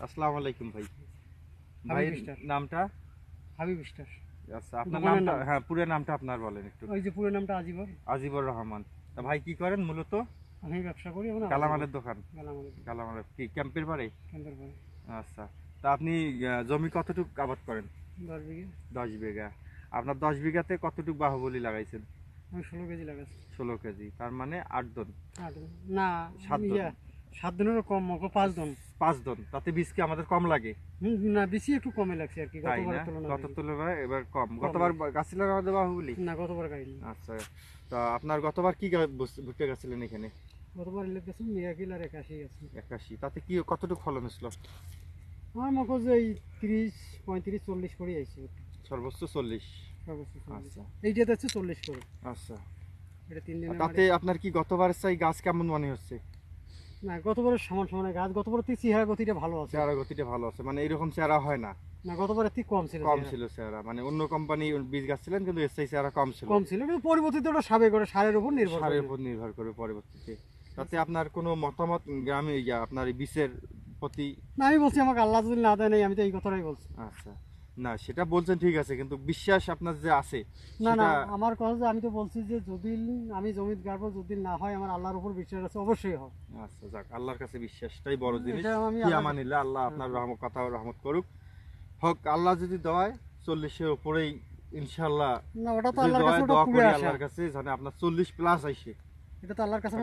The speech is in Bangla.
আসসালামু আলাইকুম ভাই। ভাই হাবিব স্টার। নামটা? হাবিব স্টার। আচ্ছা, আপনার দোকানের নামটা? নাম? হ্যাঁ, পুরো নামটা আপনার বলেন একটু। ওই যে পুরো নামটা আজিবর। আজিবুর রহমান। তা ভাই কি করেন মূলত? আমি ব্যবসা করি এখন কালামালের দোকান। গালামালের কালামালের কি ক্যাম্পের পারে? কেন্দ্র করে আচ্ছা, তা আপনি জমি কতটুকু আবাদ করেন? 10 বিঘে। 10 বিঘা। আপনার 10 বিঘাতে কতটুকু বাহুবলী লাগাইছেন? আমি 16 কেজি লাগাচ্ছি। 16 কেজি, তার মানে 8 দন। না, 7 দন। 7 দিনেরও কম, 5 দিন। 5 দন, তাতে বীজ কি আমাদের কম লাগে? না, বেশি একটু কমে লাগছে আর কি, তাই না? গতবারের তুলনায়। গত তুলনায় এবার কম। গতবার গাছ ছিলেন আমাদের বাহুবলী? না, গতবার গাইনি। আচ্ছা, তা আপনার গতবার কি ভুট্টা গাছ ছিলেন এখানে? গতবার ইলেক গেছে মিরাকিল আর 81 গেছে। 81, তাতে কি কতটুকু ফলন হয়েছিল? আমার মনে যে এই 30, 35, 40 করে আইছে। সর্বোচ্চ 40। সর্বোচ্চ 40। আচ্ছা এইটাতে হচ্ছে 40 করে। আচ্ছা, এটা 3 দিনে তাতে আপনার কি গতবার চাই গাছ কেমন মনে হচ্ছে? না, গতবারের সমান সমান গাছ, গতবারের থেকে চেহারা গতিটা ভালো আছে। চেহারা গতিটা ভালো আছে, মানে এরকম চেহারা হয় না? না, গতবারের থেকে কম ছিল। কম ছিল চেহারা, মানে অন্য কোম্পানি বীজ গাছ ছিলেন কিন্তু এর চাই চেহারা কম ছিল। কম ছিল, কিন্তু পরিবর্তিত ওটা সাবে করে সারের উপর নির্ভর সারের করে। উপর নির্ভর করে পরবর্তীতে। তাতে আপনার কোনো মতামত গ্রামে আপনার এই বীজের প্রতি? না, আমি বলছি আমাকে আল্লাহ যদি না দেয় নাই, আমি তো এই কথাটাই বলছি। আচ্ছা, না সেটা বলছেন ঠিক আছে, কিন্তু বিশ্বাস আপনার যে আছে না না, সেটা? আমার কথা যে আমি তো বলছি যে যদি আমি জমিতে গাড়বো, যদি না হয় আমার আল্লাহর উপর বিশ্বাস আছে, অবশ্যই হবে। আচ্ছা, যাক, আল্লাহর কাছে বিশ্বাসটাই বড় জিনিস। এটা আমি কি আমানিল্লাহ, আল্লাহ আপনার কথা রহমত করুক। হক, আল্লাহ যদি দেয় 40-এর উপরেই ইনশাআল্লাহ, না, ওটা তো যে আল্লাহর কাছে, ওটা দোয়া পুরো করি আশা। আল্লাহর কাছে, জানে আপনার 40 প্লাস আইসে। এটা তো আল্লাহর কাছে